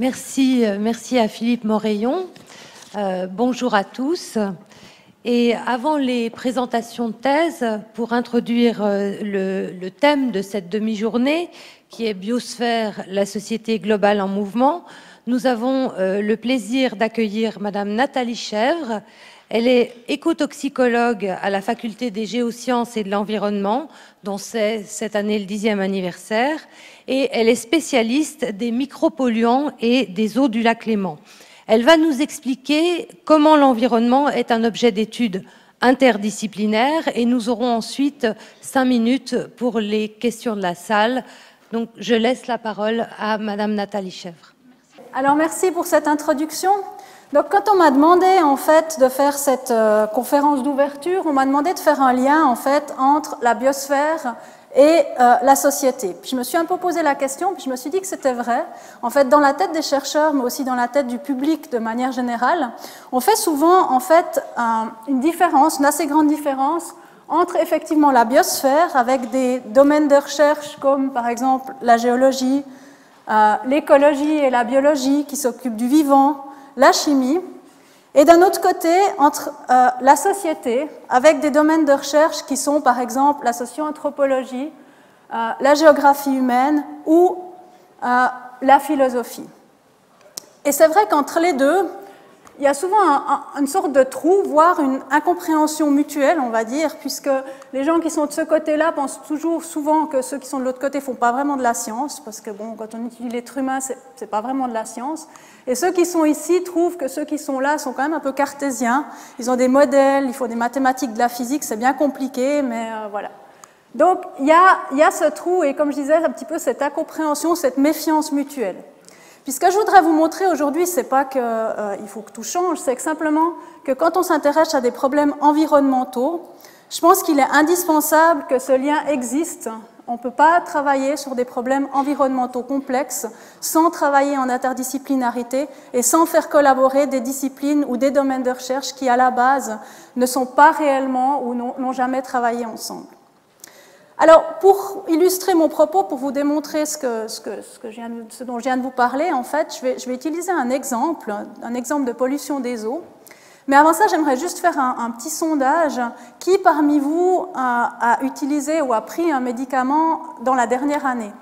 Merci, merci à Philippe Moreillon. Bonjour à tous. Et avant les présentations de thèse, pour introduire le thème de cette demi-journée, qui est Biosphère, la société globale en mouvement, nous avons le plaisir d'accueillir Madame Nathalie Chèvre. Elle est écotoxicologue à la faculté des géosciences et de l'environnement, dont c'est cette année le 10e anniversaire, et elle est spécialiste des micropolluants et des eaux du lac Léman. Elle va nous expliquer comment l'environnement est un objet d'étude interdisciplinaire et nous aurons ensuite 5 minutes pour les questions de la salle. Donc je laisse la parole à Madame Nathalie Chèvre. Alors merci pour cette introduction. Donc quand on m'a demandé en fait de faire cette conférence d'ouverture, on m'a demandé de faire un lien en fait entre la biosphère et la société. Puis je me suis un peu posé la question, puis je me suis dit que c'était vrai. En fait, dans la tête des chercheurs, mais aussi dans la tête du public de manière générale, on fait souvent en fait une différence, une assez grande différence entre effectivement la biosphère avec des domaines de recherche comme par exemple la géologie, l'écologie et la biologie qui s'occupent du vivant, la chimie, et d'un autre côté, entre la société, avec des domaines de recherche qui sont par exemple la socio-anthropologie, la géographie humaine ou la philosophie. Et c'est vrai qu'entre les deux, il y a souvent une sorte de trou, voire une incompréhension mutuelle, on va dire, puisque les gens qui sont de ce côté-là pensent toujours souvent que ceux qui sont de l'autre côté ne font pas vraiment de la science, parce que bon, quand on étudie l'être humain, c'est pas vraiment de la science. Et ceux qui sont ici trouvent que ceux qui sont là sont quand même un peu cartésiens. Ils ont des modèles, il faut des mathématiques, de la physique, c'est bien compliqué, mais voilà. Donc il y a ce trou, et comme je disais, un petit peu cette incompréhension, cette méfiance mutuelle. Puis ce que je voudrais vous montrer aujourd'hui, c'est pas qu'il faut que tout change, c'est que simplement que quand on s'intéresse à des problèmes environnementaux, je pense qu'il est indispensable que ce lien existe. On ne peut pas travailler sur des problèmes environnementaux complexes sans travailler en interdisciplinarité et sans faire collaborer des disciplines ou des domaines de recherche qui, à la base, ne sont pas réellement ou n'ont jamais travaillé ensemble. Alors, pour illustrer mon propos, pour vous démontrer ce dont je viens de vous parler, en fait, je vais utiliser un exemple de pollution des eaux. Mais avant ça, j'aimerais juste faire un petit sondage. Qui parmi vous a utilisé ou a pris un médicament dans la dernière année?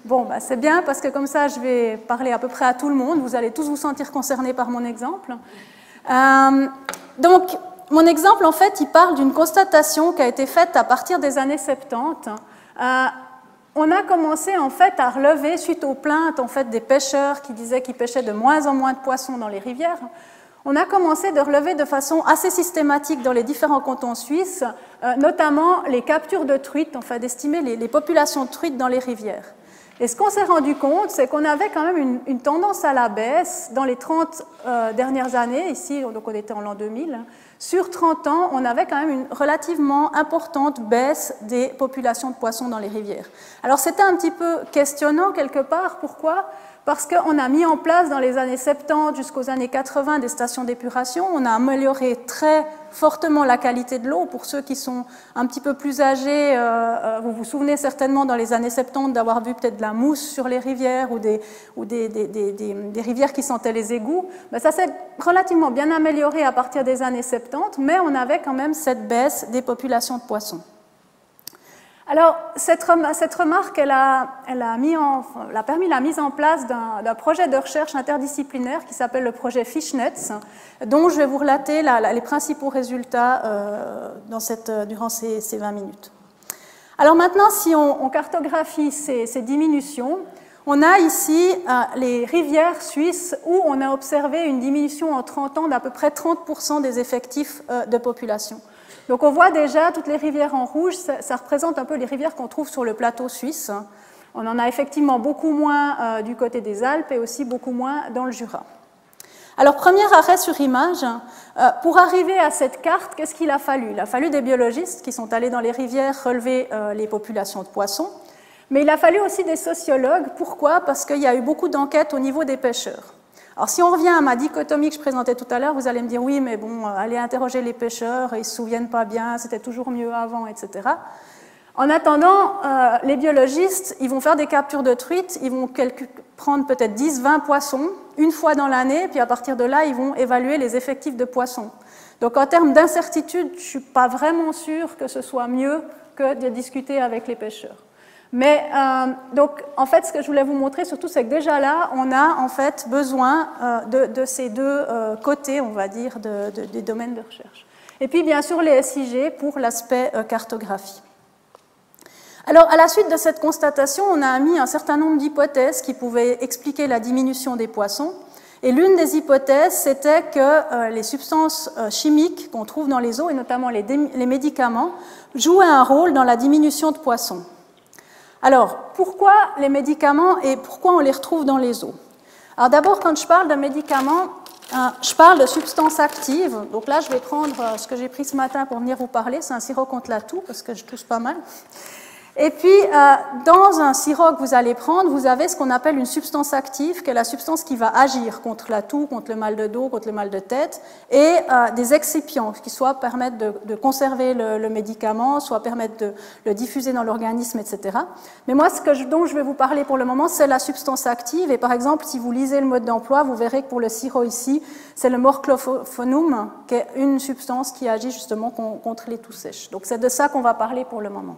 Bon, bah, c'est bien parce que comme ça, je vais parler à peu près à tout le monde. Vous allez tous vous sentir concernés par mon exemple. Donc, mon exemple, en fait, il parle d'une constatation qui a été faite à partir des années 70. On a commencé, en fait, à relever, suite aux plaintes, en fait, des pêcheurs qui disaient qu'ils pêchaient de moins en moins de poissons dans les rivières, on a commencé de relever de façon assez systématique dans les différents cantons suisses, notamment les captures de truites, enfin, d'estimer les populations de truites dans les rivières. Et ce qu'on s'est rendu compte, c'est qu'on avait quand même une tendance à la baisse dans les 30 dernières années. Ici, donc on était en l'an 2000. Sur 30 ans, on avait quand même une relativement importante baisse des populations de poissons dans les rivières. Alors c'était un petit peu questionnant quelque part. Pourquoi ? Parce qu'on a mis en place dans les années 70 jusqu'aux années 80 des stations d'épuration. On a amélioré très fortement la qualité de l'eau. Pour ceux qui sont un petit peu plus âgés, vous vous souvenez certainement dans les années 70 d'avoir vu peut-être de la mousse sur les rivières ou des rivières qui sentaient les égouts. Ben, ça s'est relativement bien amélioré à partir des années 70, mais on avait quand même cette baisse des populations de poissons. Alors, cette remarque, elle a permis la mise en place d'un projet de recherche interdisciplinaire qui s'appelle le projet Fishnets, dont je vais vous relater les principaux résultats durant ces 20 minutes. Alors maintenant, si on cartographie ces diminutions, on a ici les rivières suisses où on a observé une diminution en 30 ans d'à peu près 30% des effectifs de population. Donc on voit déjà toutes les rivières en rouge, ça représente un peu les rivières qu'on trouve sur le plateau suisse. On en a effectivement beaucoup moins du côté des Alpes et aussi beaucoup moins dans le Jura. Alors premier arrêt sur image, pour arriver à cette carte, qu'est-ce qu'il a fallu? Il a fallu des biologistes qui sont allés dans les rivières relever les populations de poissons, mais il a fallu aussi des sociologues. Pourquoi? Parce qu'il y a eu beaucoup d'enquêtes au niveau des pêcheurs. Alors, si on revient à ma dichotomie que je présentais tout à l'heure, vous allez me dire, oui, mais bon, allez interroger les pêcheurs, ils ne se souviennent pas bien, c'était toujours mieux avant, etc. En attendant, les biologistes, ils vont faire des captures de truites, ils vont prendre peut-être 10-20 poissons une fois dans l'année, puis à partir de là, ils vont évaluer les effectifs de poissons. Donc en termes d'incertitude, je ne suis pas vraiment sûre que ce soit mieux que de discuter avec les pêcheurs. Mais donc en fait, ce que je voulais vous montrer surtout, c'est que déjà là, on a en fait besoin de ces deux côtés, on va dire, des domaines de recherche. Et puis bien sûr les SIG pour l'aspect cartographie. Alors, à la suite de cette constatation, on a mis un certain nombre d'hypothèses qui pouvaient expliquer la diminution des poissons. Et l'une des hypothèses, c'était que les substances chimiques qu'on trouve dans les eaux, et notamment les médicaments, jouaient un rôle dans la diminution de poissons. Alors, pourquoi les médicaments et pourquoi on les retrouve dans les eaux? Alors d'abord, quand je parle de médicaments, je parle de substances actives. Donc là, je vais prendre ce que j'ai pris ce matin pour venir vous parler. C'est un sirop contre la toux, parce que je tousse pas mal. Et puis, dans un sirop que vous allez prendre, vous avez ce qu'on appelle une substance active, qui est la substance qui va agir contre la toux, contre le mal de dos, contre le mal de tête, et des excipients qui soit permettent de conserver le médicament, soit permettent de le diffuser dans l'organisme, etc. Mais moi, dont je vais vous parler pour le moment, c'est la substance active. Et par exemple, si vous lisez le mode d'emploi, vous verrez que pour le sirop ici, c'est le morclophorum, qui est une substance qui agit justement contre les toux sèches. Donc c'est de ça qu'on va parler pour le moment.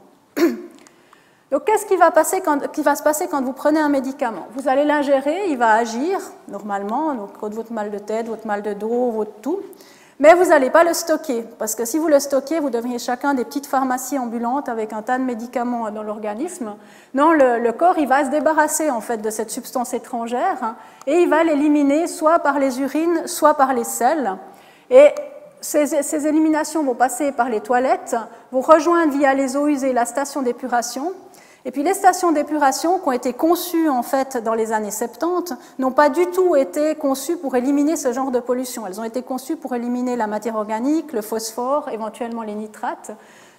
Donc, qu'est-ce qui va se passer quand vous prenez un médicament? Vous allez l'ingérer, il va agir normalement, donc contre votre mal de tête, votre mal de dos, votre toux, mais vous n'allez pas le stocker, parce que si vous le stockez, vous devriez chacun des petites pharmacies ambulantes avec un tas de médicaments dans l'organisme. Non, le corps, il va se débarrasser en fait de cette substance étrangère et il va l'éliminer soit par les urines, soit par les selles. Et ces éliminations vont passer par les toilettes, vont rejoindre via les eaux usées la station d'épuration. Et puis les stations d'épuration qui ont été conçues en fait dans les années 70 n'ont pas du tout été conçues pour éliminer ce genre de pollution. Elles ont été conçues pour éliminer la matière organique, le phosphore, éventuellement les nitrates.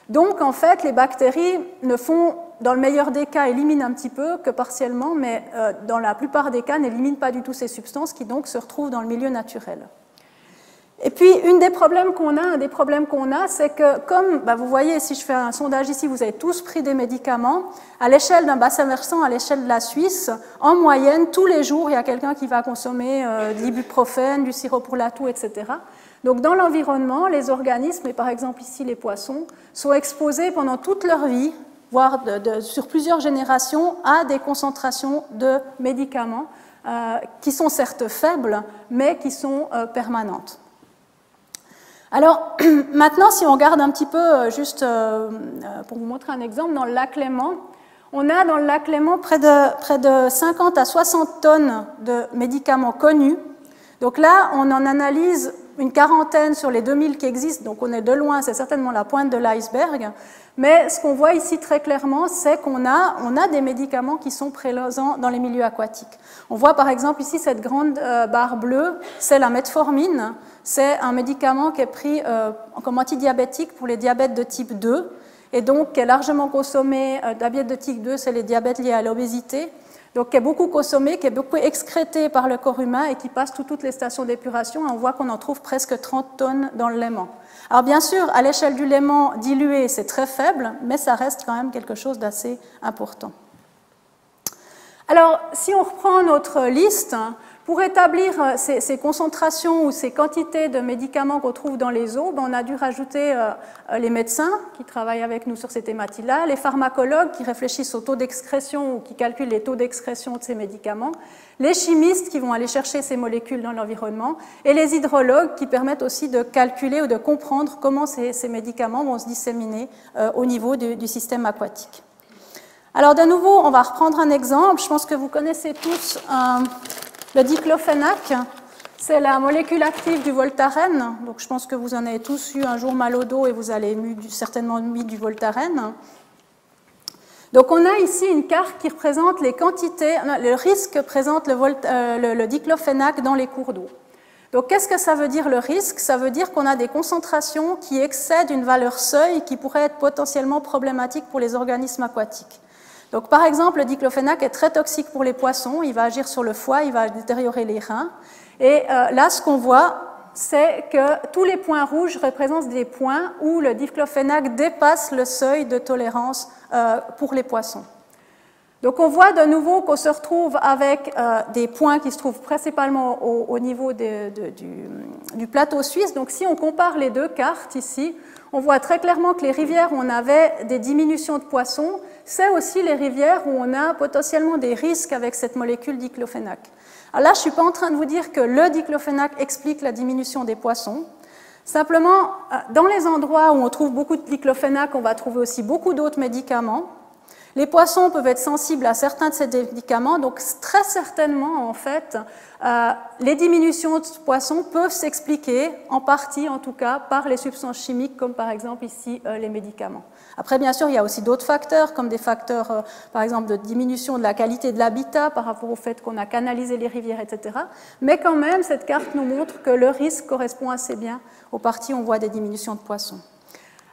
Donc en fait les bactéries ne font, dans le meilleur des cas, éliminent un petit peu que partiellement, mais dans la plupart des cas n'éliminent pas du tout ces substances qui donc se retrouvent dans le milieu naturel. Et puis, un des problèmes qu'on a, c'est que, comme vous voyez, si je fais un sondage ici, vous avez tous pris des médicaments, à l'échelle d'un bassin versant, à l'échelle de la Suisse, en moyenne, tous les jours, il y a quelqu'un qui va consommer de l'ibuprofène, du sirop pour la toux, etc. Donc, dans l'environnement, les organismes, et par exemple ici les poissons, sont exposés pendant toute leur vie, voire sur plusieurs générations, à des concentrations de médicaments qui sont certes faibles, mais qui sont permanentes. Alors, maintenant, si on regarde un petit peu, juste pour vous montrer un exemple, dans le lac Léman, on a dans le lac Léman près de 50 à 60 tonnes de médicaments connus. Donc là, on en analyse une quarantaine sur les 2000 qui existent, donc on est de loin, c'est certainement la pointe de l'iceberg. Mais ce qu'on voit ici très clairement, c'est qu'on a des médicaments qui sont présents dans les milieux aquatiques. On voit par exemple ici cette grande barre bleue, c'est la metformine. C'est un médicament qui est pris comme antidiabétique pour les diabètes de type 2 et donc qui est largement consommé. Diabète de type 2, c'est les diabètes liés à l'obésité, donc qui est beaucoup consommé, qui est beaucoup excrété par le corps humain et qui passe toutes les stations d'épuration. Et on voit qu'on en trouve presque 30 tonnes dans le Léman. Alors bien sûr, à l'échelle du Léman dilué, c'est très faible, mais ça reste quand même quelque chose d'assez important. Alors, si on reprend notre liste, pour établir ces concentrations ou ces quantités de médicaments qu'on trouve dans les eaux, on a dû rajouter les médecins qui travaillent avec nous sur ces thématiques-là, les pharmacologues qui réfléchissent au taux d'excrétion ou qui calculent les taux d'excrétion de ces médicaments, les chimistes qui vont aller chercher ces molécules dans l'environnement et les hydrologues qui permettent aussi de calculer ou de comprendre comment ces médicaments vont se disséminer au niveau du système aquatique. Alors de nouveau, on va reprendre un exemple. Je pense que vous connaissez tous le diclofénac, c'est la molécule active du Voltaren. Donc je pense que vous en avez tous eu un jour mal au dos et vous allez certainement mis du Voltaren. Donc on a ici une carte qui représente les quantités, le risque que présente le diclofénac dans les cours d'eau. Donc qu'est-ce que ça veut dire le risque? Ça veut dire qu'on a des concentrations qui excèdent une valeur seuil qui pourrait être potentiellement problématique pour les organismes aquatiques. Donc, par exemple, le diclofénac est très toxique pour les poissons, il va agir sur le foie, il va détériorer les reins. Et là, ce qu'on voit, c'est que tous les points rouges représentent des points où le diclofénac dépasse le seuil de tolérance pour les poissons. Donc on voit de nouveau qu'on se retrouve avec des points qui se trouvent principalement au niveau du plateau suisse. Donc si on compare les deux cartes ici, on voit très clairement que les rivières où on avait des diminutions de poissons, c'est aussi les rivières où on a potentiellement des risques avec cette molécule diclofénac. Alors là, je ne suis pas en train de vous dire que le diclofénac explique la diminution des poissons. Simplement, dans les endroits où on trouve beaucoup de diclofénac, on va trouver aussi beaucoup d'autres médicaments. Les poissons peuvent être sensibles à certains de ces médicaments, donc très certainement, en fait, les diminutions de poissons peuvent s'expliquer, en partie en tout cas, par les substances chimiques, comme par exemple ici les médicaments. Après, bien sûr, il y a aussi d'autres facteurs, comme des facteurs, par exemple, de diminution de la qualité de l'habitat par rapport au fait qu'on a canalisé les rivières, etc. Mais quand même, cette carte nous montre que le risque correspond assez bien aux parties où on voit des diminutions de poissons.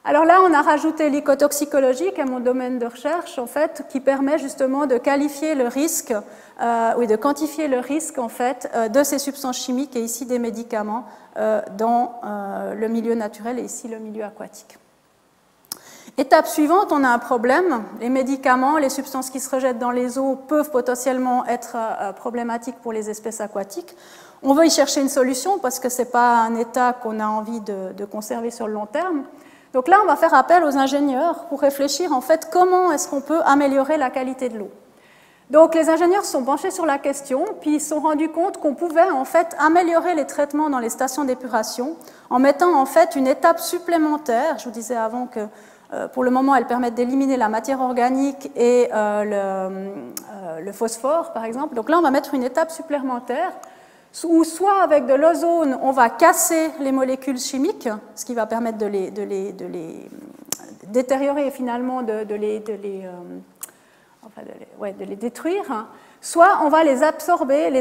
Alors là, on a rajouté l'écotoxicologie, qui est mon domaine de recherche, en fait, qui permet justement de qualifier le risque, de quantifier le risque, en fait, de ces substances chimiques et ici des médicaments dans le milieu naturel et ici le milieu aquatique. Étape suivante, on a un problème. Les médicaments, les substances qui se rejettent dans les eaux peuvent potentiellement être problématiques pour les espèces aquatiques. On veut y chercher une solution parce que ce n'est pas un état qu'on a envie de conserver sur le long terme. Donc là, on va faire appel aux ingénieurs pour réfléchir en fait comment est-ce qu'on peut améliorer la qualité de l'eau. Donc les ingénieurs se sont penchés sur la question, puis ils se sont rendus compte qu'on pouvait en fait améliorer les traitements dans les stations d'épuration en mettant en fait une étape supplémentaire. Je vous disais avant que pour le moment, elles permettent d'éliminer la matière organique et le phosphore, par exemple. Donc là, on va mettre une étape supplémentaire où soit avec de l'ozone, on va casser les molécules chimiques, ce qui va permettre de les détériorer et finalement de les détruire, soit on va les absorber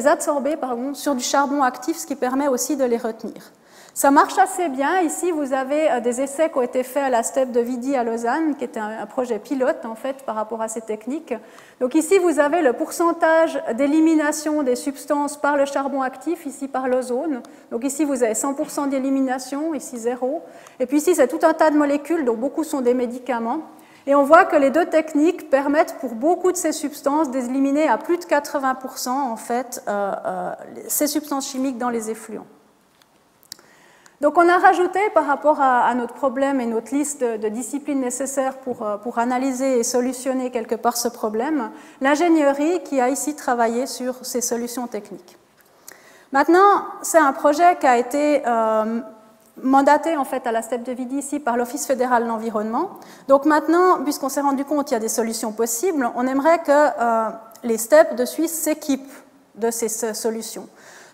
sur du charbon actif, ce qui permet aussi de les retenir. Ça marche assez bien. Ici, vous avez des essais qui ont été faits à la steppe de Vidi à Lausanne, qui était un projet pilote, en fait, par rapport à ces techniques. Donc ici, vous avez le pourcentage d'élimination des substances par le charbon actif, ici par l'ozone. Donc ici, vous avez 100% d'élimination, ici 0. Et puis ici, c'est tout un tas de molécules, dont beaucoup sont des médicaments. Et on voit que les deux techniques permettent pour beaucoup de ces substances d'éliminer à plus de 80%, en fait, ces substances chimiques dans les effluents. Donc on a rajouté par rapport à notre problème et notre liste de disciplines nécessaires pour analyser et solutionner quelque part ce problème, l'ingénierie qui a ici travaillé sur ces solutions techniques. Maintenant, c'est un projet qui a été mandaté en fait à la steppe de Vidi ici par l'Office fédéral de l'environnement. Donc maintenant, puisqu'on s'est rendu compte qu'il y a des solutions possibles, on aimerait que les steppes de Suisse s'équipent de ces solutions.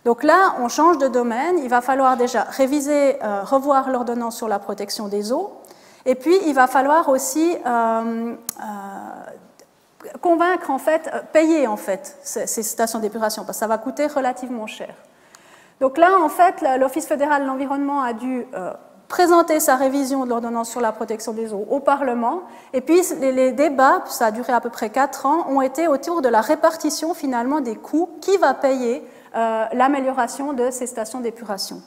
Donc là, on change de domaine. Il va falloir déjà réviser, revoir l'ordonnance sur la protection des eaux. Et puis, il va falloir aussi convaincre, en fait, payer en fait, ces stations d'épuration, parce que ça va coûter relativement cher. Donc là, en fait, l'Office fédéral de l'environnement a dû présenter sa révision de l'ordonnance sur la protection des eaux au Parlement. Et puis, les débats, ça a duré à peu près 4 ans, ont été autour de la répartition, finalement, des coûts. Qui va payer l'amélioration de ces stations d'épuration.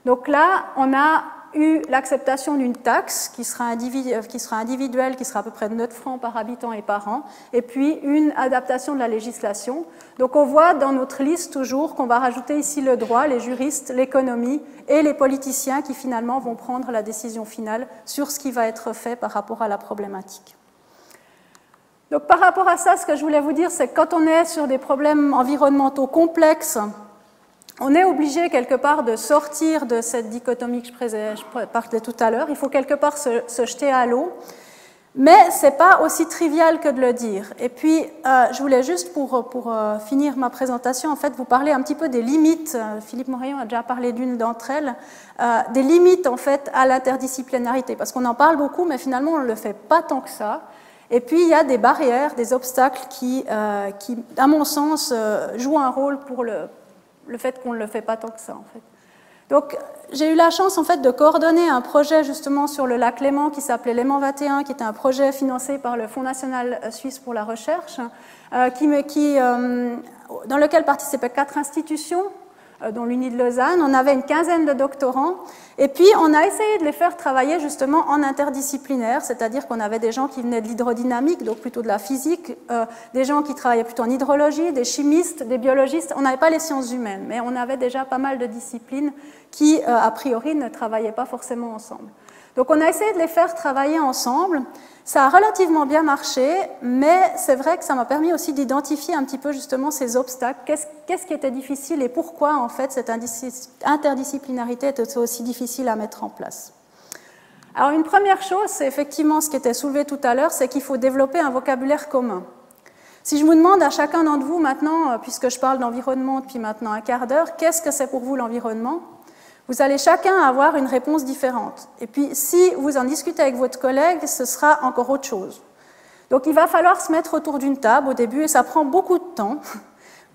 Donc là, on a eu l'acceptation d'une taxe qui sera individuelle, qui sera à peu près de 9 francs par habitant et par an, et puis une adaptation de la législation. Donc on voit dans notre liste toujours qu'on va rajouter ici le droit, les juristes, l'économie et les politiciens qui finalement vont prendre la décision finale sur ce qui va être fait par rapport à la problématique. Donc, par rapport à ça, ce que je voulais vous dire, c'est que quand on est sur des problèmes environnementaux complexes, on est obligé quelque part de sortir de cette dichotomie que je parlais tout à l'heure. Il faut quelque part se jeter à l'eau. Mais ce n'est pas aussi trivial que de le dire. Et puis, je voulais juste, pour finir ma présentation, en fait, vous parler un petit peu des limites. Philippe Morillon a déjà parlé d'une d'entre elles. Des limites, en fait, à l'interdisciplinarité. Parce qu'on en parle beaucoup, mais finalement, on ne le fait pas tant que ça. Et puis, il y a des barrières, des obstacles qui à mon sens, jouent un rôle pour le fait qu'on ne le fait pas tant que ça, en fait. Donc, j'ai eu la chance, en fait, de coordonner un projet, justement, sur le lac Léman, qui s'appelait Léman 21, qui était un projet financé par le Fonds national suisse pour la recherche, dans lequel participaient 4 institutions, dont l'Uni de Lausanne. On avait une quinzaine de doctorants. Et puis, on a essayé de les faire travailler justement en interdisciplinaire, c'est-à-dire qu'on avait des gens qui venaient de l'hydrodynamique, donc plutôt de la physique, des gens qui travaillaient plutôt en hydrologie, des chimistes, des biologistes. On n'avait pas les sciences humaines, mais on avait déjà pas mal de disciplines qui, a priori, ne travaillaient pas forcément ensemble. Donc, on a essayé de les faire travailler ensemble. Ça a relativement bien marché, mais c'est vrai que ça m'a permis aussi d'identifier un petit peu justement ces obstacles. Qu'est-ce qui était difficile et pourquoi, en fait, cette interdisciplinarité était aussi difficile à mettre en place. Alors, une première chose, c'est effectivement ce qui était soulevé tout à l'heure, c'est qu'il faut développer un vocabulaire commun. Si je vous demande à chacun d'entre vous maintenant, puisque je parle d'environnement depuis maintenant un quart d'heure, qu'est-ce que c'est pour vous l'environnement ? Vous allez chacun avoir une réponse différente. Et puis, si vous en discutez avec votre collègue, ce sera encore autre chose. Donc, il va falloir se mettre autour d'une table au début, et ça prend beaucoup de temps,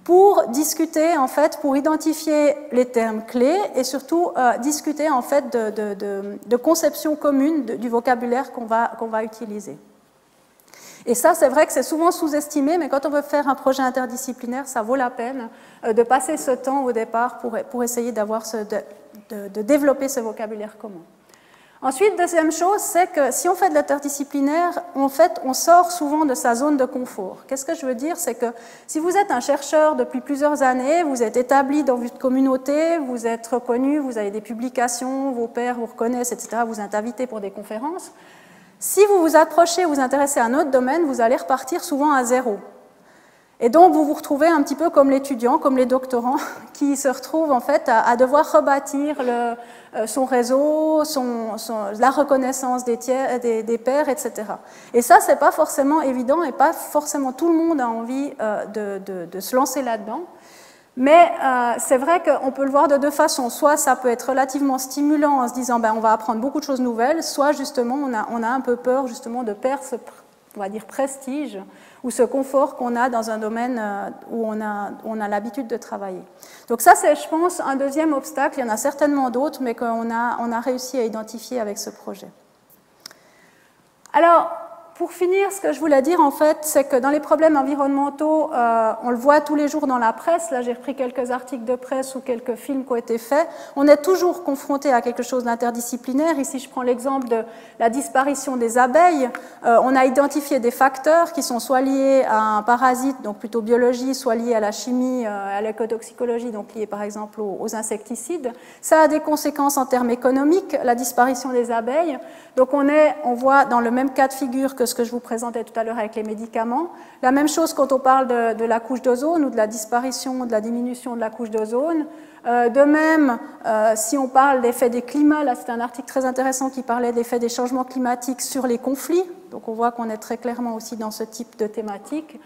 pour discuter, en fait, pour identifier les termes clés, et surtout discuter, en fait, de conception commune du vocabulaire qu'on va utiliser. Et ça, c'est vrai que c'est souvent sous-estimé, mais quand on veut faire un projet interdisciplinaire, ça vaut la peine de passer ce temps au départ pour essayer de développer ce vocabulaire commun. Ensuite, deuxième chose, c'est que si on fait de l'interdisciplinaire, en fait, on sort souvent de sa zone de confort. Qu'est-ce que je veux dire? C'est que si vous êtes un chercheur depuis plusieurs années, vous êtes établi dans votre communauté, vous êtes reconnu, vous avez des publications, vos pairs vous reconnaissent, etc., vous êtes invité pour des conférences, si vous vous approchez, vous intéressez à un autre domaine, vous allez repartir souvent à zéro. Et donc, vous vous retrouvez un petit peu comme l'étudiant, comme les doctorants, qui se retrouvent en fait à devoir rebâtir son réseau, la reconnaissance des pairs, etc. Et ça, c'est pas forcément évident et pas forcément tout le monde a envie de se lancer là-dedans. Mais c'est vrai qu'on peut le voir de deux façons. Soit ça peut être relativement stimulant en se disant on va apprendre beaucoup de choses nouvelles, soit justement on a un peu peur justement de perdre ce, on va dire, prestige ou ce confort qu'on a dans un domaine où on a l'habitude de travailler. Donc ça, c'est, je pense, un deuxième obstacle. Il y en a certainement d'autres, mais qu'on a réussi à identifier avec ce projet. Alors, pour finir, ce que je voulais dire, en fait, c'est que dans les problèmes environnementaux, on le voit tous les jours dans la presse. Là, j'ai repris quelques articles de presse ou quelques films qui ont été faits. On est toujours confronté à quelque chose d'interdisciplinaire. Ici, je prends l'exemple de la disparition des abeilles. On a identifié des facteurs qui sont soit liés à un parasite, donc plutôt biologie, soit liés à la chimie, à l'écotoxicologie, donc liés par exemple aux insecticides. Ça a des conséquences en termes économiques, la disparition des abeilles. Donc on voit dans le même cas de figure que ce que je vous présentais tout à l'heure avec les médicaments. La même chose quand on parle de la couche d'ozone ou de la disparition, de la diminution de la couche d'ozone. De même, si on parle d'effets des climats, là c'est un article très intéressant qui parlait d'effets des changements climatiques sur les conflits. Donc on voit qu'on est très clairement aussi dans ce type de thématique.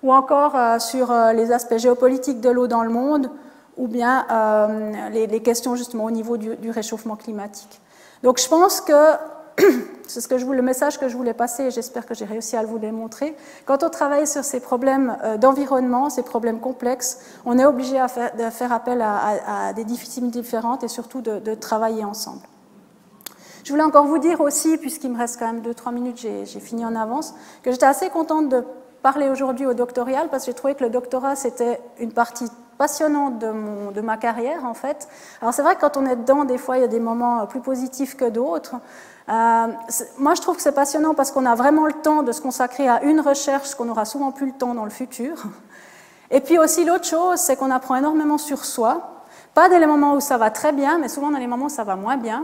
Ou encore sur les aspects géopolitiques de l'eau dans le monde, ou bien les questions justement au niveau du réchauffement climatique. Donc je pense que c'est le message que je voulais passer et j'espère que j'ai réussi à vous démontrer. Quand on travaille sur ces problèmes d'environnement, ces problèmes complexes, on est obligé de faire appel à des disciplines différentes et surtout de travailler ensemble. Je voulais encore vous dire aussi, puisqu'il me reste quand même 2-3 minutes, j'ai fini en avance, que j'étais assez contente de parler aujourd'hui au doctoral parce que j'ai trouvé que le doctorat, c'était une partie passionnante de ma carrière, en fait. Alors, c'est vrai que quand on est dedans, des fois, il y a des moments plus positifs que d'autres. Moi, je trouve que c'est passionnant parce qu'on a vraiment le temps de se consacrer à une recherche, ce qu'on n'aura souvent plus le temps dans le futur. Et puis aussi, l'autre chose, c'est qu'on apprend énormément sur soi. Pas dans les moments où ça va très bien, mais souvent dans les moments où ça va moins bien.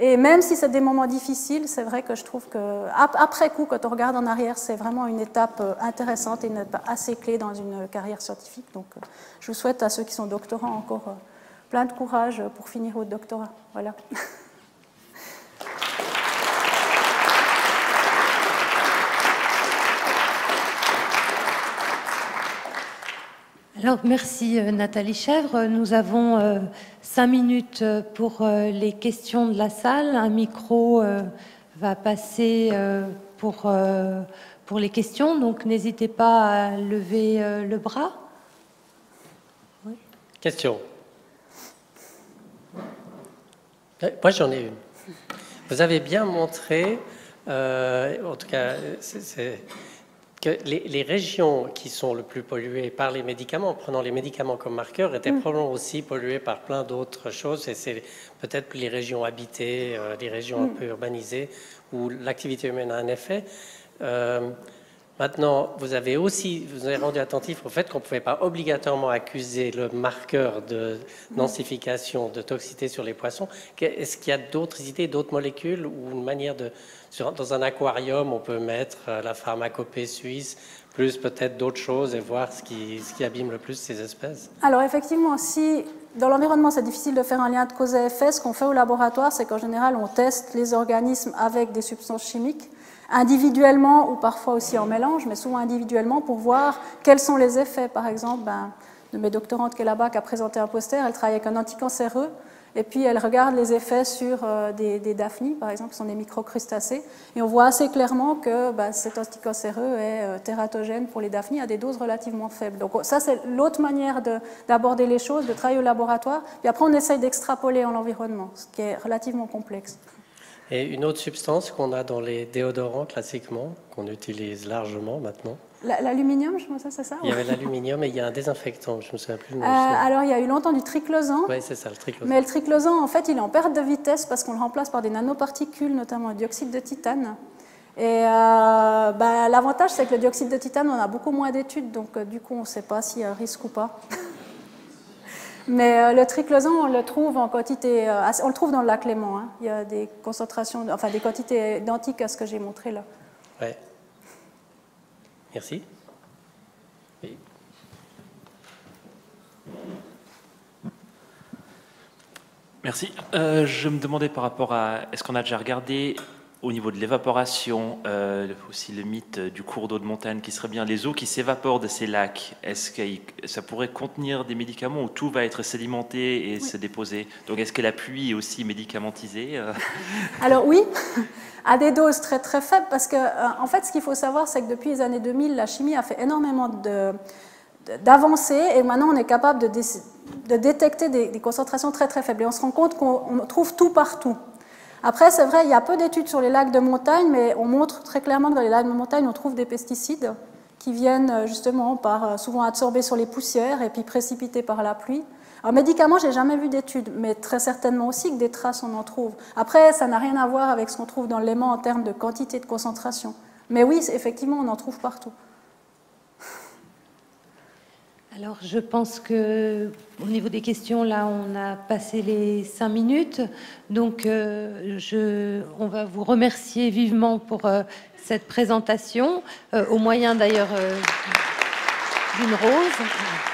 Et même si c'est des moments difficiles, c'est vrai que je trouve qu'après coup, quand on regarde en arrière, c'est vraiment une étape intéressante et une étape assez clé dans une carrière scientifique. Donc, je vous souhaite à ceux qui sont doctorants encore plein de courage pour finir votre doctorat. Voilà. Alors, merci Nathalie Chèvre. Nous avons 5 minutes pour les questions de la salle. Un micro va passer pour les questions, donc n'hésitez pas à lever le bras. Oui. Question. Moi, j'en ai une. Vous avez bien montré, en tout cas, que les régions qui sont le plus polluées par les médicaments, en prenant les médicaments comme marqueur, étaient probablement aussi polluées par plein d'autres choses. Et c'est peut-être les régions habitées, les régions un peu urbanisées, où l'activité humaine a un effet. Maintenant, vous avez rendu attentif au fait qu'on ne pouvait pas obligatoirement accuser le marqueur de densification, de toxicité sur les poissons. Est-ce qu'il y a d'autres idées, d'autres molécules ou une manière de... Dans un aquarium, on peut mettre la pharmacopée suisse, plus peut-être d'autres choses et voir ce qui abîme le plus ces espèces? Alors effectivement, si dans l'environnement c'est difficile de faire un lien de cause à effet, ce qu'on fait au laboratoire, c'est qu'en général on teste les organismes avec des substances chimiques, individuellement ou parfois aussi en mélange, mais souvent individuellement pour voir quels sont les effets. Par exemple, de mes doctorantes qui est là-bas, qui a présenté un poster, elle travaille avec un anticancéreux, et puis elle regarde les effets sur des daphnies, par exemple, qui sont des microcrustacés, et on voit assez clairement que cet anticancéreux est tératogène pour les daphnies à des doses relativement faibles. Donc ça, c'est l'autre manière d'aborder les choses, de travailler au laboratoire, puis après on essaye d'extrapoler en l'environnement, ce qui est relativement complexe. Et une autre substance qu'on a dans les déodorants classiquement, qu'on utilise largement maintenant. L'aluminium, je pense que c'est ça. Il y avait l'aluminium et il y a un désinfectant, je ne me souviens plus le nom. Alors il y a eu longtemps du triclosan. Oui, c'est ça, le triclosan. Mais le triclosan, en fait, il est en perte de vitesse parce qu'on le remplace par des nanoparticules, notamment le dioxyde de titane. Et l'avantage, c'est que le dioxyde de titane, on a beaucoup moins d'études, donc du coup, on ne sait pas s'il y a un risque ou pas. Mais le triclosan, on le trouve en quantité, on le trouve dans le lac Léman. Hein. Il y a des concentrations, enfin des quantités identiques à ce que j'ai montré là. Ouais. Merci. Oui. Merci. Je me demandais par rapport à, est-ce qu'on a déjà regardé au niveau de l'évaporation, aussi le mythe du cours d'eau de montagne qui serait bien, les eaux qui s'évaporent de ces lacs, est-ce que ça pourrait contenir des médicaments où tout va être sédimenté et se déposer? Donc est-ce que la pluie est aussi médicamentisée? Alors oui, à des doses très très faibles, parce que en fait ce qu'il faut savoir, c'est que depuis les années 2000, la chimie a fait énormément d'avancées et maintenant on est capable de détecter des concentrations très très faibles et on se rend compte qu'on trouve tout partout. Après, c'est vrai, il y a peu d'études sur les lacs de montagne, mais on montre très clairement que dans les lacs de montagne, on trouve des pesticides qui viennent justement souvent absorbés sur les poussières et puis précipités par la pluie. Alors, médicaments, je n'ai jamais vu d'études, mais très certainement aussi que des traces, on en trouve. Après, ça n'a rien à voir avec ce qu'on trouve dans le Léman en termes de quantité de concentration. Mais oui, effectivement, on en trouve partout. Alors, je pense que au niveau des questions, là, on a passé les 5 minutes. Donc, on va vous remercier vivement pour cette présentation, au moyen d'ailleurs d'une rose.